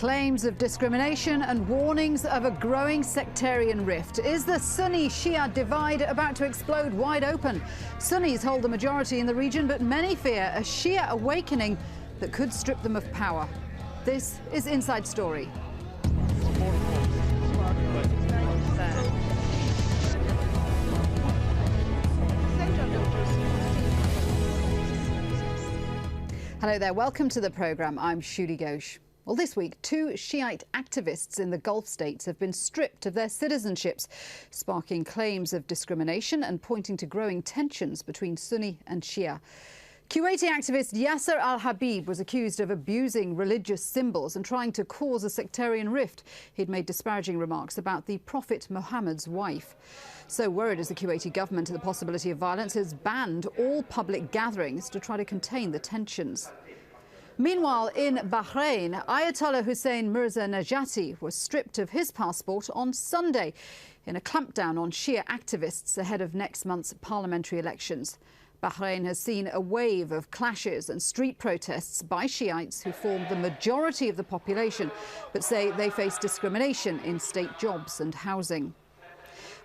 Claims of discrimination and warnings of a growing sectarian rift. Is the Sunni-Shia divide about to explode wide open? Sunnis hold the majority in the region, but many fear a Shia awakening that could strip them of power. This is Inside Story. Hello there, welcome to the programme. I'm Shuli Ghosh. Well, this week, two Shiite activists in the Gulf states have been stripped of their citizenships, sparking claims of discrimination and pointing to growing tensions between Sunni and Shia. Kuwaiti activist Yasser al-Habib was accused of abusing religious symbols and trying to cause a sectarian rift. He'd made disparaging remarks about the Prophet Muhammad's wife. So worried is the Kuwaiti government of the possibility of violence has banned all public gatherings to try to contain the tensions. Meanwhile, in Bahrain, Ayatollah Hussein Mirza Najati was stripped of his passport on Sunday in a clampdown on Shia activists ahead of next month's parliamentary elections. Bahrain has seen a wave of clashes and street protests by Shiites who form the majority of the population, but say they face discrimination in state jobs and housing.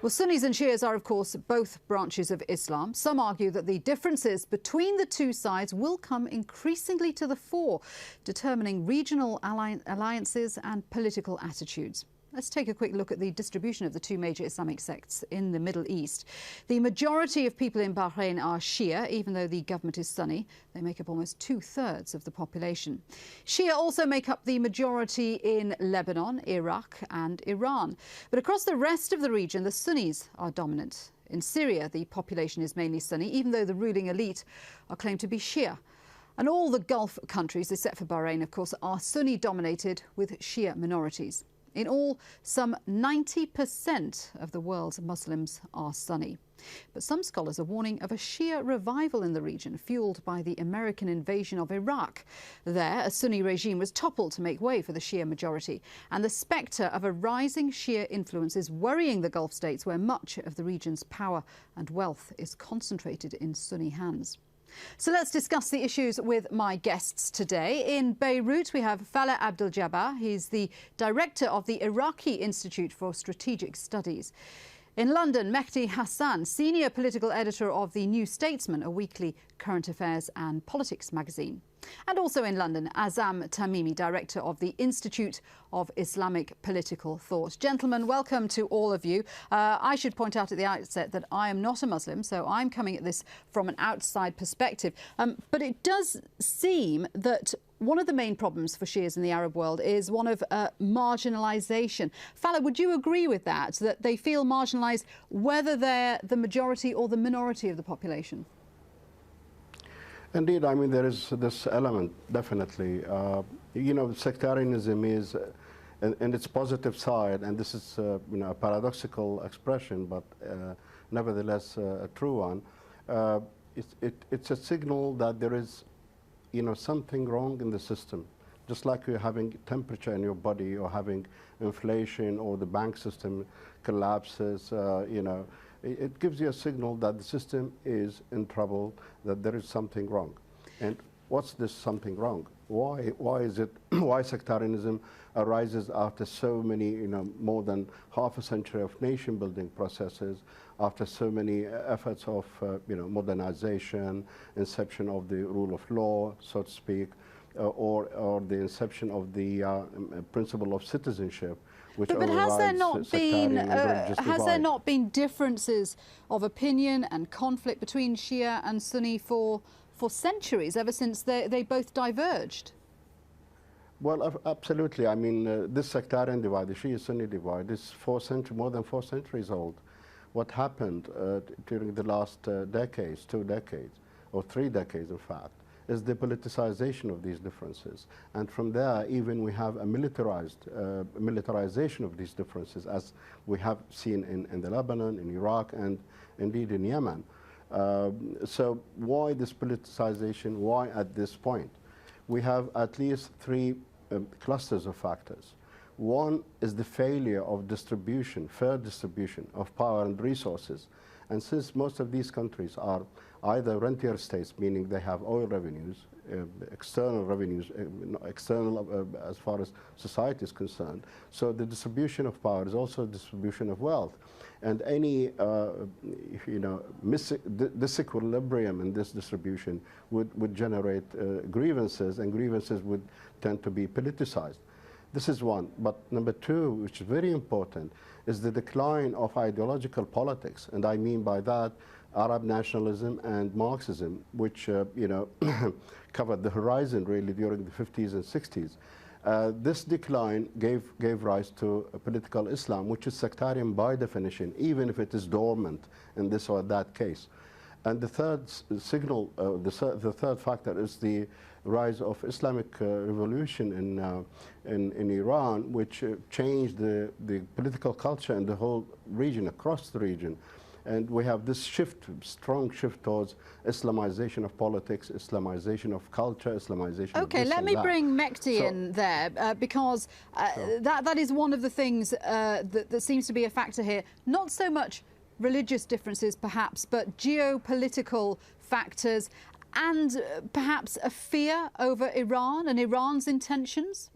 Well, Sunnis and Shias are, of course, both branches of Islam. Some argue that the differences between the two sides will come increasingly to the fore, determining regional alliances and political attitudes. Let's take a quick look at the distribution of the two major Islamic sects in the Middle East. The majority of people in Bahrain are Shia, even though the government is Sunni. They make up almost two-thirds of the population. Shia also make up the majority in Lebanon, Iraq and Iran. But across the rest of the region, the Sunnis are dominant. In Syria, the population is mainly Sunni, even though the ruling elite are claimed to be Shia. And all the Gulf countries, except for Bahrain, of course, are Sunni-dominated with Shia minorities. In all, some 90% of the world's Muslims are Sunni. But some scholars are warning of a Shia revival in the region, fuelled by the American invasion of Iraq. There, a Sunni regime was toppled to make way for the Shia majority. And the spectre of a rising Shia influence is worrying the Gulf states, where much of the region's power and wealth is concentrated in Sunni hands. So let's discuss the issues with my guests today. In Beirut, we have Faleh Abdel-Jabbar. He's the director of the Iraqi Institute for Strategic Studies. In London, Mehdi Hassan, senior political editor of The New Statesman, a weekly current affairs and politics magazine. And also in London, Azam Tamimi, director of the Institute of Islamic Political Thought. Gentlemen, welcome to all of you. I should point out at the outset that I am not a Muslim, so I'm coming at this from an outside perspective. But it does seem that one of the main problems for Shias in the Arab world is one of marginalisation. Faleh, would you agree with that they feel marginalised whether they're the majority or the minority of the population? Indeed, I mean, there is this element, definitely. You know, sectarianism is in its positive side, and this is you know, a paradoxical expression, but nevertheless a true one. It's a signal that there is, you know, something wrong in the system. Just like you're having temperature in your body, or having inflation, or the bank system collapses, you know, it gives you a signal that the system is in trouble, that there is something wrong. And what's this something wrong? Why is it, why sectarianism arises after so many, you know, more than half a century of nation building processes, after so many efforts of, you know, modernization, inception of the rule of law, so to speak, or the inception of the principle of citizenship. But has there not been differences of opinion and conflict between Shia and Sunni for centuries, ever since they both diverged? Well, absolutely. I mean, this sectarian divide, the Shia-Sunni divide, is more than 4 centuries old. What happened during the last decades, 2 decades, or 3 decades, in fact, is the politicization of these differences. And from there, even we have a militarization of these differences, as we have seen in the Lebanon, in Iraq, and indeed in Yemen. So why this politicization? Why at this point? We have at least 3 clusters of factors. One is the failure of distribution, fair distribution of power and resources. And since most of these countries are either rentier states, meaning they have oil revenues, external revenues, external as far as society is concerned. So the distribution of power is also a distribution of wealth. And any disequilibrium in this distribution would generate grievances, and grievances would tend to be politicized. This is one. But number two, which is very important, is the decline of ideological politics. And I mean by that Arab nationalism and Marxism, which covered the horizon really during the 50s and 60s. This decline gave rise to a political Islam, which is sectarian by definition, even if it is dormant in this or that case. And the third signal, the third factor is the rise of Islamic revolution in Iran, which changed the political culture in the whole region, across the region. And we have this shift, strong shift towards Islamization of politics, Islamization of culture, Islamization of this let me that. bring Mehdi in there, because that is one of the things that seems to be a factor here. Not so much religious differences, perhaps, but geopolitical factors and perhaps a fear over Iran and Iran's intentions?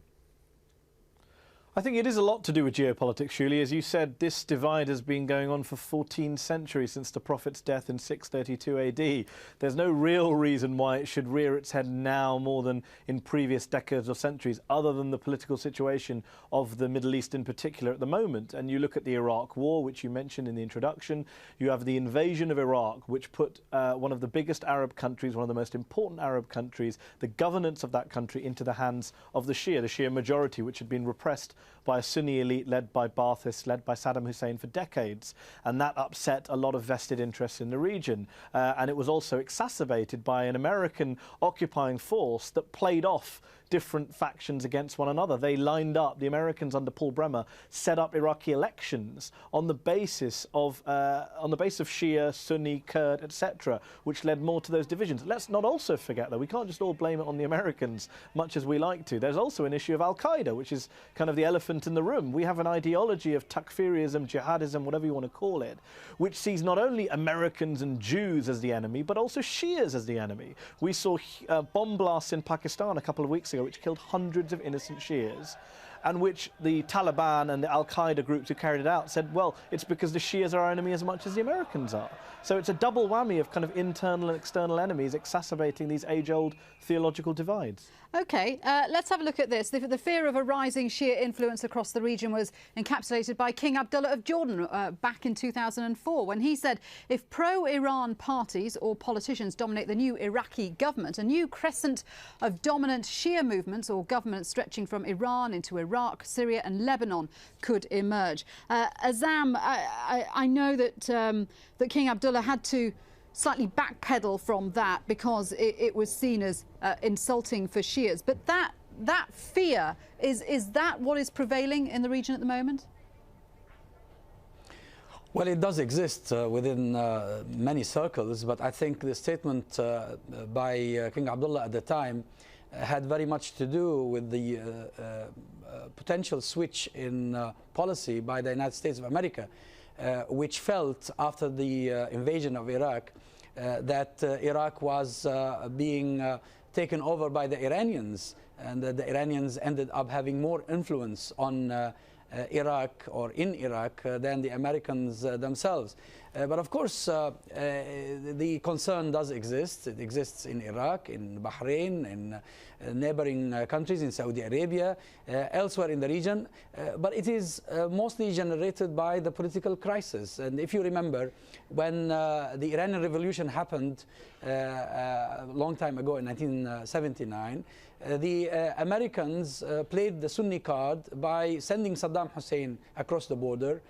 I think it is a lot to do with geopolitics, Shuli. As you said, this divide has been going on for 14 centuries, since the Prophet's death in 632 AD. There's no real reason why it should rear its head now more than in previous decades or centuries, other than the political situation of the Middle East in particular at the moment. And you look at the Iraq War, which you mentioned in the introduction. You have the invasion of Iraq, which put one of the biggest Arab countries, one of the most important Arab countries, the governance of that country into the hands of the Shia majority, which had been repressed by a Sunni elite led by Baathists, led by Saddam Hussein for decades. And that upset a lot of vested interests in the region. And it was also exacerbated by an American occupying force that played off different factions against one another. They lined up, the Americans under Paul Bremer set up Iraqi elections on the basis of Shia, Sunni, Kurd, etc., which led more to those divisions. Let's not also forget, though, we can't just all blame it on the Americans, much as we like to. There's also an issue of Al-Qaeda, which is kind of the elephant in the room. We have an ideology of takfirism, jihadism, whatever you want to call it, which sees not only Americans and Jews as the enemy, but also Shias as the enemy. We saw bomb blasts in Pakistan a couple of weeks ago, which killed hundreds of innocent Shias, and which the Taliban and the Al-Qaeda groups who carried it out said, well, it's because the Shias are our enemy as much as the Americans are. So it's a double whammy of kind of internal and external enemies exacerbating these age-old theological divides. OK, let's have a look at this. The fear of a rising Shia influence across the region was encapsulated by King Abdullah of Jordan back in 2004, when he said if pro-Iran parties or politicians dominate the new Iraqi government, a new crescent of dominant Shia movements or governments stretching from Iran into Iraq, Syria and Lebanon could emerge. Azam, I know that, that King Abdullah had to slightly backpedal from that because it was seen as insulting for Shias. But that fear, is that what is prevailing in the region at the moment? Well, it does exist within many circles, but I think the statement by King Abdullah at the time had very much to do with the potential switch in policy by the United States of America, which felt after the invasion of Iraq that Iraq was being taken over by the Iranians, and that the Iranians ended up having more influence on Iraq or in Iraq than the Americans themselves. But of course, the concern does exist. It exists in Iraq, in Bahrain, in neighboring countries, in Saudi Arabia, elsewhere in the region. But it is mostly generated by the political crisis. And if you remember, when the Iranian Revolution happened a long time ago in 1979, the Americans played the Sunni card by sending Saddam Hussein across the border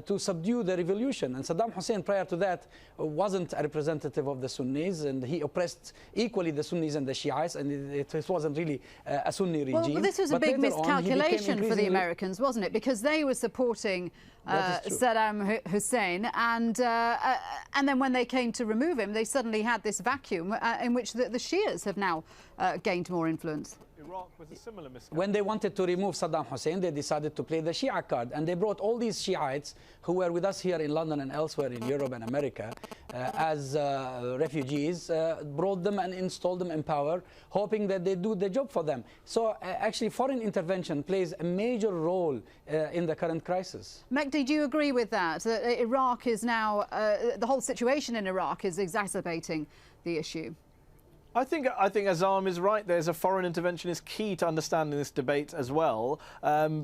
to subdue the revolution. And Saddam Hussein, prior to that, wasn't a representative of the Sunnis, and he oppressed equally the Sunnis and the Shiites, and it wasn't really a Sunni regime. Well, this was a big miscalculation for the Americans, wasn't it? Because they were supporting Saddam Hussein, and then when they came to remove him, they suddenly had this vacuum in which the Shias have now gained more influence. Iraq was a similar miscalculation. When they wanted to remove Saddam Hussein, they decided to play the Shia card, and they brought all these Shiites who were with us here in London and elsewhere in Europe and America as refugees, brought them and installed them in power, hoping that they do the job for them. So actually foreign intervention plays a major role in the current crisis. Mehdi, do you agree with that? That Iraq is now, the whole situation in Iraq is exacerbating the issue? I think Azam is right. There's a foreign intervention is key to understanding this debate as well,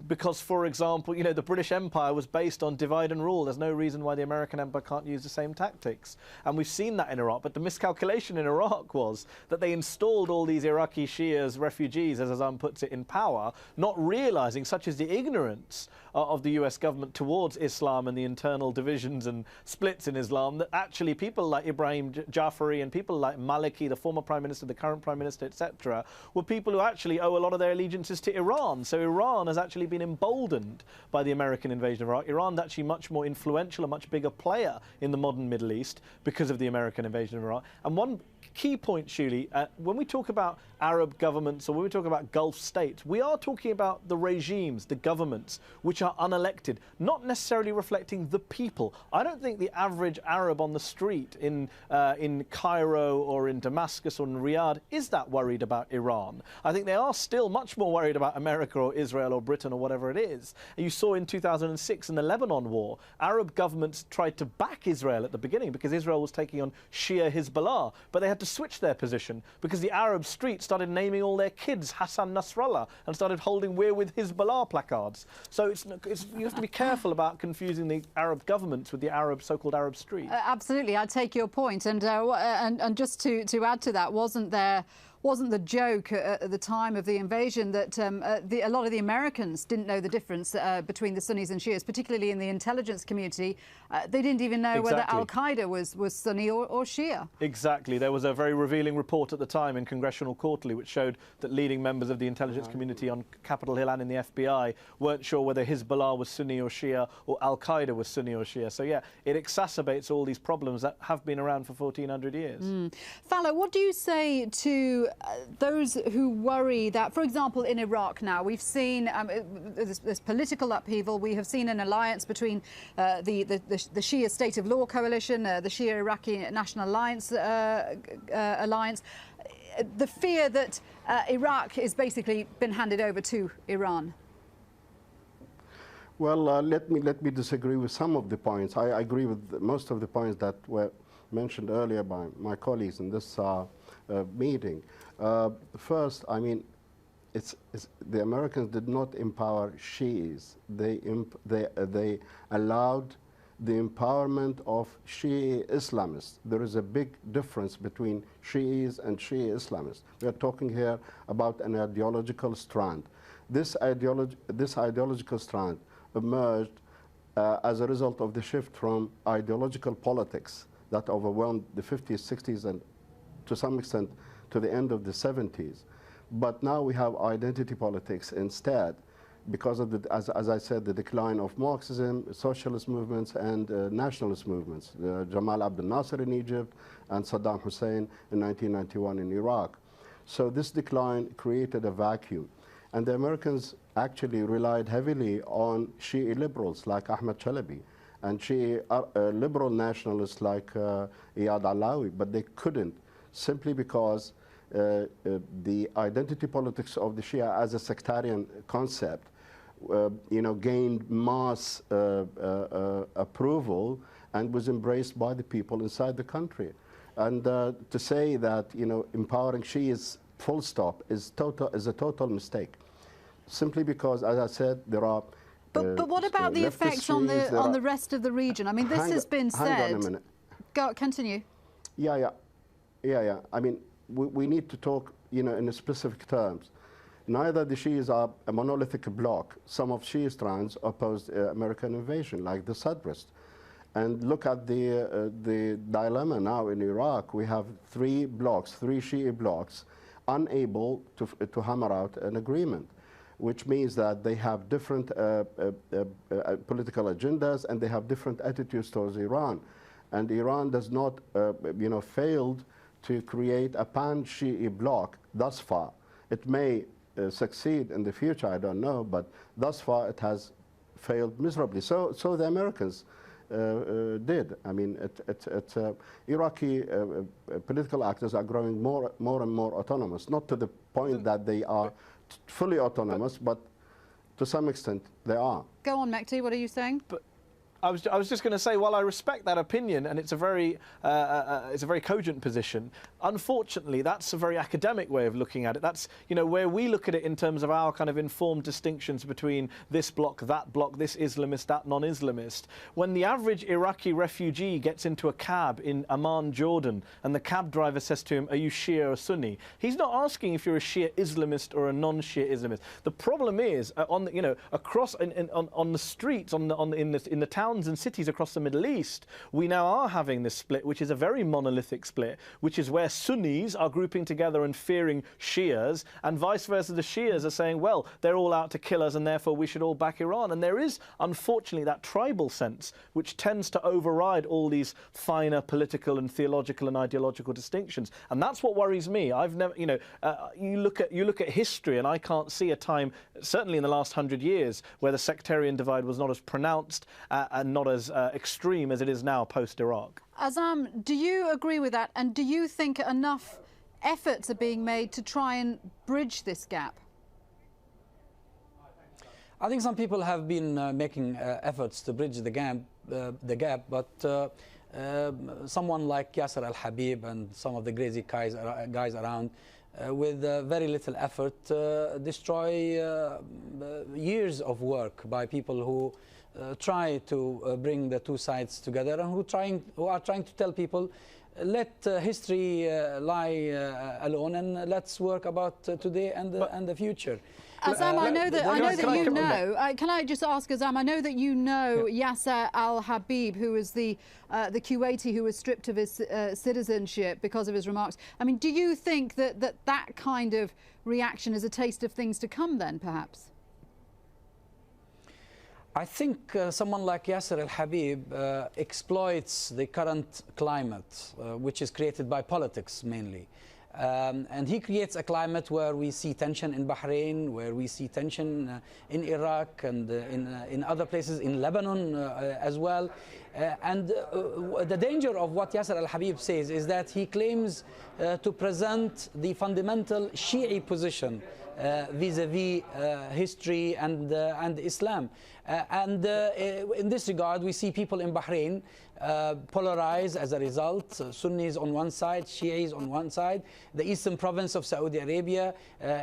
because, for example, you know, the British Empire was based on divide and rule. There's no reason why the American Empire can't use the same tactics, and we've seen that in Iraq. But the miscalculation in Iraq was that they installed all these Iraqi Shias, refugees, as Azam puts it, in power, not realizing, such is the ignorance of the US government towards Islam and the internal divisions and splits in Islam, that actually people like Ibrahim Jafari and people like Maliki, the former Prime Minister, the current Prime Minister, etc., were people who actually owe a lot of their allegiances to Iran. So Iran has actually been emboldened by the American invasion of Iraq. Iran's actually much more influential, a much bigger player in the modern Middle East because of the American invasion of Iraq. And one key point, Shuli, when we talk about Arab governments or when we talk about Gulf states, we are talking about the regimes, the governments, which are unelected, not necessarily reflecting the people. I don't think the average Arab on the street in Cairo or in Damascus or in Riyadh is that worried about Iran. I think they are still much more worried about America or Israel or Britain or whatever it is. And you saw in 2006 in the Lebanon war, Arab governments tried to back Israel at the beginning because Israel was taking on Shia Hezbollah, but they had to switch their position because the Arab streets started naming all their kids Hassan Nasrallah and started holding "We're with Hezbollah" placards. So you have to be careful about confusing the Arab governments with the so-called Arab street. Absolutely, I take your point. And just to add to that, wasn't the joke at the time of the invasion that a lot of the Americans didn't know the difference between the Sunnis and Shias, particularly in the intelligence community. They didn't even know whether Al-Qaeda was Sunni or Shia. Exactly. There was a very revealing report at the time in Congressional Quarterly which showed that leading members of the intelligence community on Capitol Hill and in the FBI weren't sure whether Hezbollah was Sunni or Shia or Al-Qaeda was Sunni or Shia. So, yeah, it exacerbates all these problems that have been around for 1,400 years. Fallow, what do you say to those who worry that, for example, in Iraq now, we've seen this political upheaval. We have seen an alliance between the Shia State of Law Coalition, the Shia Iraqi National Alliance, the fear that Iraq is basically been handed over to Iran. Well, let me disagree with some of the points. I agree with most of the points that were mentioned earlier by my colleagues in this meeting. First, I mean, the Americans did not empower Shias. They allowed the empowerment of Shia Islamists. There is a big difference between Shias and Shia Islamists. We are talking here about an ideological strand. This ideological strand emerged as a result of the shift from ideological politics that overwhelmed the 50s, 60s, and to some extent to the end of the 70s. But now we have identity politics instead because of, as I said, the decline of Marxism, socialist movements, and nationalist movements. Jamal Abdel Nasser in Egypt and Saddam Hussein in 1991 in Iraq. So this decline created a vacuum. And the Americans actually relied heavily on Shia liberals like Ahmed Chalabi and Shia liberal nationalists like Iyad Alawi, but they couldn't, simply because the identity politics of the Shia as a sectarian concept gained mass approval and was embraced by the people inside the country. And to say that empowering Shias full stop is a total mistake, simply because, as I said, there are But what about the effects on the rest of the region? I mean, this has been said. Hang on a minute. Continue. Yeah. I mean, we need to talk, in specific terms. Neither the Shias are a monolithic bloc. Some of Shia strands opposed American invasion, like the Sadrists. And look at the dilemma now in Iraq. We have three Shia blocs, unable to hammer out an agreement, which means that they have different political agendas and they have different attitudes towards Iran. And Iran does not, failed to create a pan-Shia bloc thus far. It may succeed in the future, I don't know, but thus far it has failed miserably. So the Americans, did. I mean, Iraqi political actors are growing more and more autonomous, not to the point that they are fully autonomous, but to some extent they are. Go on, Mehdi, what are you saying? I was just going to say, while I respect that opinion, and it's a very cogent position, unfortunately, that's a very academic way of looking at it. That's, you know, where we look at it in terms of our kind of informed distinctions between this bloc, this Islamist, that non-Islamist. When the average Iraqi refugee gets into a cab in Amman, Jordan, and the cab driver says to him, "Are you Shia or Sunni?" He's not asking if you're a Shia Islamist or a non-Shia Islamist. The problem is, across on the streets, in the towns and cities across the Middle East, we now are having this split, which is a very monolithic split, which is where Sunnis are grouping together and fearing Shias, and vice versa. The Shias are saying, well, they're all out to kill us, and therefore we should all back Iran. And there is, unfortunately, that tribal sense which tends to override all these finer political and theological and ideological distinctions. And that's what worries me. I've never, you look at history, and I can't see a time, certainly in the last 100 years, where the sectarian divide was not as pronounced and not as extreme as it is now post-Iraq. Azam, do you agree with that? And do you think enough efforts are being made to try and bridge this gap? I think some people have been making efforts to bridge the gap, but someone like Yasser al-Habib and some of the crazy guys around, with very little effort, destroy years of work by people who try to bring the two sides together, and who are trying to tell people, let history lie alone, and let's work about today and the future. Azam, I know that you know. Can I just ask, Azam? I know that you know Yasser al-Habib, who was the Kuwaiti who was stripped of his citizenship because of his remarks. I mean, do you think that kind of reaction is a taste of things to come? Then, perhaps. I think someone like Yasser al-Habib exploits the current climate, which is created by politics mainly. And he creates a climate where we see tension in Bahrain, where we see tension in Iraq, and in other places, in Lebanon as well. And the danger of what Yasser al-Habib says is that he claims to present the fundamental Shi'i position vis-a-vis history and Islam. In this regard, we see people in Bahrain polarized as a result. Sunnis on one side, Shi'is on one side. The eastern province of Saudi Arabia,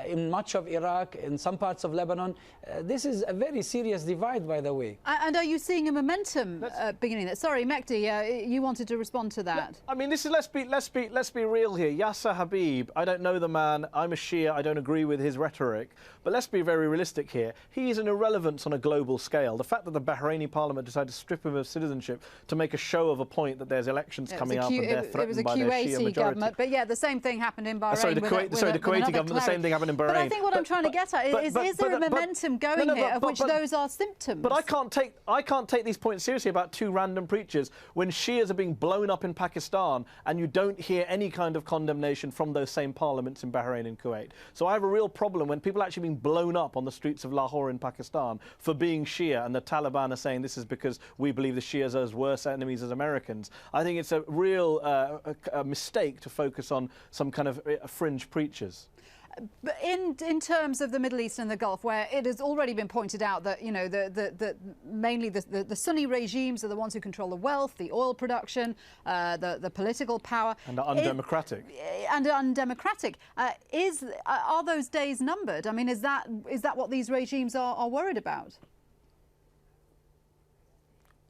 in much of Iraq, in some parts of Lebanon. This is a very serious divide, by the way. And are you seeing a momentum beginning there? Sorry, Mehdi, you wanted to respond to that. Yeah, I mean, this is let's be real here. Yasser Habib, I don't know the man. I'm a Shia. I don't agree with his rhetoric. But let's be very realistic here. He is an irrelevance on a global scale. The fact that the Bahraini parliament decided to strip him of citizenship to make a show of a point that there's elections coming up and they're threatened by their Shia majority. It was a Kuwaiti government, but yeah, the same thing happened in Bahrain. Sorry, the Kuwaiti government, the same thing happened in Bahrain. But I think what I'm trying to get at is there a momentum going here of which those are symptoms? But I can't take these points seriously about two random preachers when Shias are being blown up in Pakistan and you don't hear any kind of condemnation from those same parliaments in Bahrain and Kuwait. So I have a real problem when people are actually being blown up on the streets of Lahore in Pakistan for being Shia, and the Taliban are saying this is because we believe the Shias are as worse enemies as Americans. I think it's a real a mistake to focus on some kind of fringe preachers. But in terms of the Middle East and the Gulf, where it has already been pointed out that mainly the Sunni regimes are the ones who control the wealth, the oil production, the political power, and are undemocratic. Are those days numbered? I mean, is that what these regimes are worried about?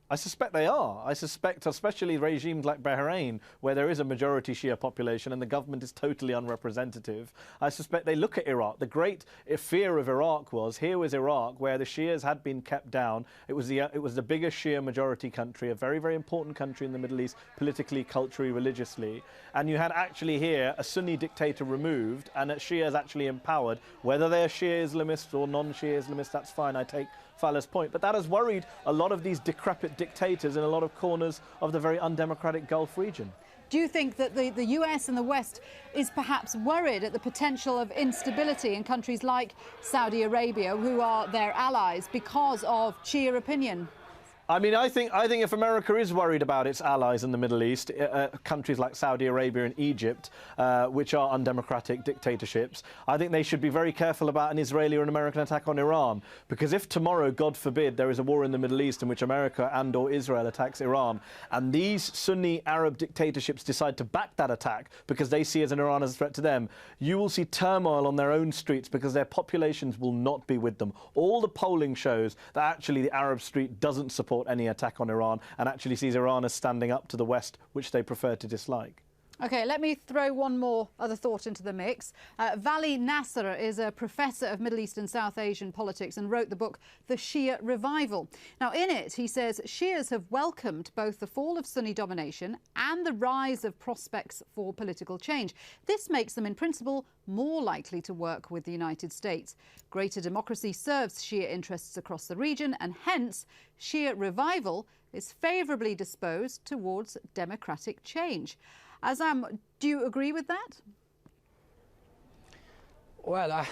I suspect they are. I suspect, especially regimes like Bahrain, where there is a majority Shia population and the government is totally unrepresentative, I suspect they look at Iraq. The great fear of Iraq was, here was Iraq, where the Shias had been kept down. It was the biggest Shia majority country, a very, very important country in the Middle East, politically, culturally, religiously. And you had actually here a Sunni dictator removed and Shias actually empowered. Whether they're Shia Islamists or non-Shia Islamists, that's fine. I take Fallah's point, but that has worried a lot of these decrepit dictators in a lot of corners of the very undemocratic Gulf region. Do you think that the US and the West is perhaps worried at the potential of instability in countries like Saudi Arabia, who are their allies, because of Shia opinion? I mean, I think if America is worried about its allies in the Middle East, countries like Saudi Arabia and Egypt, which are undemocratic dictatorships, I think they should be very careful about an Israeli or an American attack on Iran. Because if tomorrow, God forbid, there is a war in the Middle East in which America and or Israel attacks Iran, and these Sunni Arab dictatorships decide to back that attack because they see Iran as a threat to them, you will see turmoil on their own streets because their populations will not be with them. All the polling shows that actually the Arab street doesn't support any attack on Iran and actually sees Iran as standing up to the West, which they prefer to dislike. OK, let me throw one more other thought into the mix. Vali Nasser is a professor of Middle East and South Asian politics and wrote the book The Shia Revival. Now, in it, he says Shias have welcomed both the fall of Sunni domination and the rise of prospects for political change. This makes them, in principle, more likely to work with the United States. Greater democracy serves Shia interests across the region, and hence Shia Revival is favourably disposed towards democratic change. Azam, do you agree with that? Well,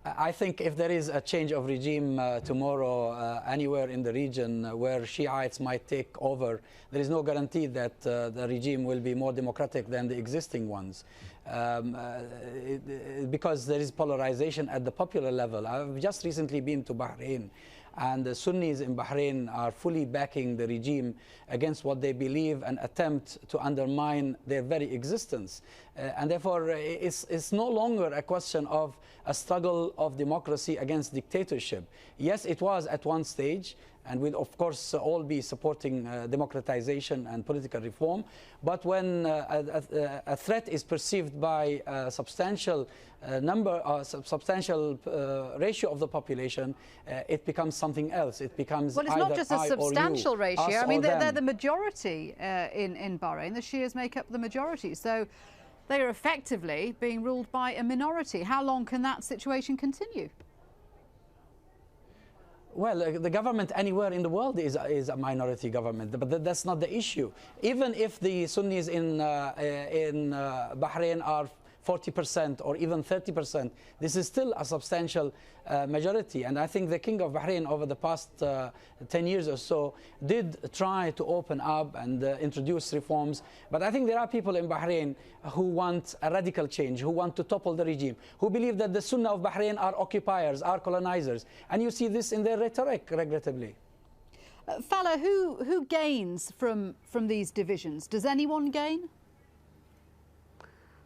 I think if there is a change of regime tomorrow anywhere in the region where Shiites might take over, there is no guarantee that the regime will be more democratic than the existing ones. Because there is polarization at the popular level. I've just recently been to Bahrain, and the Sunnis in Bahrain are fully backing the regime against what they believe and attempt to undermine their very existence. And therefore, it's no longer a question of a struggle of democracy against dictatorship. Yes, it was at one stage, and we'll of course all be supporting democratization and political reform. But when a threat is perceived by a substantial substantial ratio of the population, it becomes something else. It becomes well, it's not just a substantial ratio. I mean, they're the majority in Bahrain. The Shias make up the majority, so they are effectively being ruled by a minority. How long can that situation continue? Well, the government anywhere in the world is a minority government, but that's not the issue. Even if the Sunnis in Bahrain are 40% or even 30%, this is still a substantial majority. And I think the King of Bahrain over the past 10 years or so did try to open up and introduce reforms. But I think there are people in Bahrain who want a radical change, who want to topple the regime, who believe that the Sunnah of Bahrain are occupiers, are colonizers. And you see this in their rhetoric, regrettably. Fala, who gains from these divisions? Does anyone gain?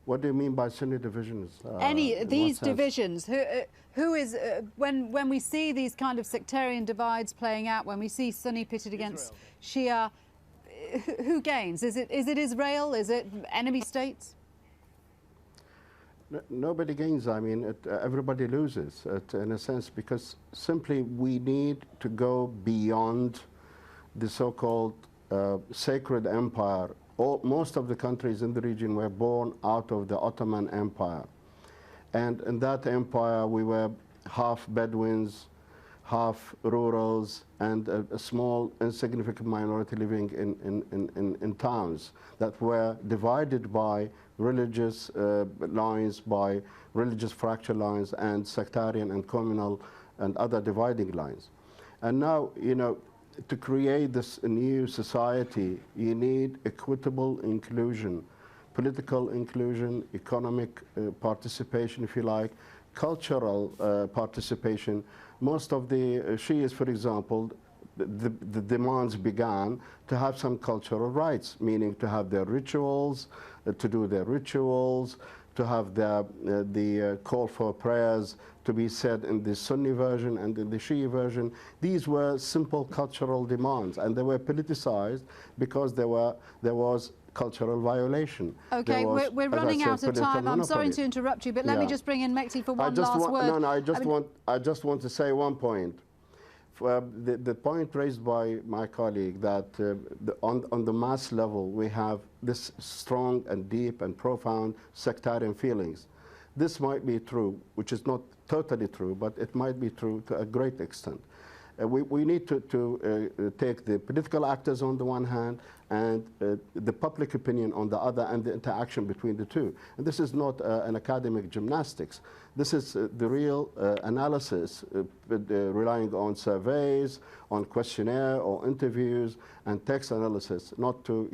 What do you mean by Sunni divisions? These divisions, who is, when we see these kind of sectarian divides playing out, when we see Sunni pitted against Shia, who gains? Is it Israel? Is it enemy states? Nobody gains. I mean, everybody loses, in a sense, because simply we need to go beyond the so-called sacred empire. Most of the countries in the region were born out of the Ottoman Empire. And in that empire, we were half Bedouins, half rurals, and a small, insignificant minority living in towns that were divided by religious lines, by religious fracture lines, and sectarian and communal and other dividing lines. And now, you know, to create this new society, you need equitable inclusion, political inclusion, economic participation, if you like, cultural participation. Most of the Shias, for example, the demands began to have some cultural rights, meaning to have their rituals, to do their rituals, to have the call for prayers to be said in the Sunni version and in the Shia version. These were simple cultural demands, and they were politicized because there was cultural violation. Okay, we're running out of time. I'm sorry to interrupt you, but let me just bring in Mekti for one last word. No, I just want to say one point. The point raised by my colleague that on the mass level we have this strong and deep and profound sectarian feelings. This might be true, which is not totally true, but it might be true to a great extent. We need to take the political actors on the one hand and the public opinion on the other, and the interaction between the two. And this is not an academic gymnastics. This is the real analysis, relying on surveys, on questionnaire or interviews and text analysis, not to,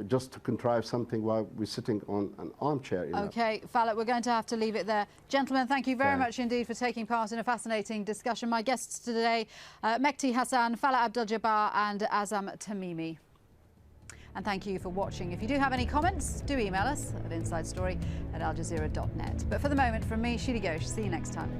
just to contrive something while we're sitting on an armchair. OK, Falak, we're going to have to leave it there. Gentlemen, thank you very much indeed for taking part in a fascinating discussion. My guests today, Mehdi Hassan, Falak Abdel-Jabbar and Azam Tamimi. And thank you for watching. If you do have any comments, do email us at insidestory@aljazeera.net. But for the moment, from me, Shia, see you next time.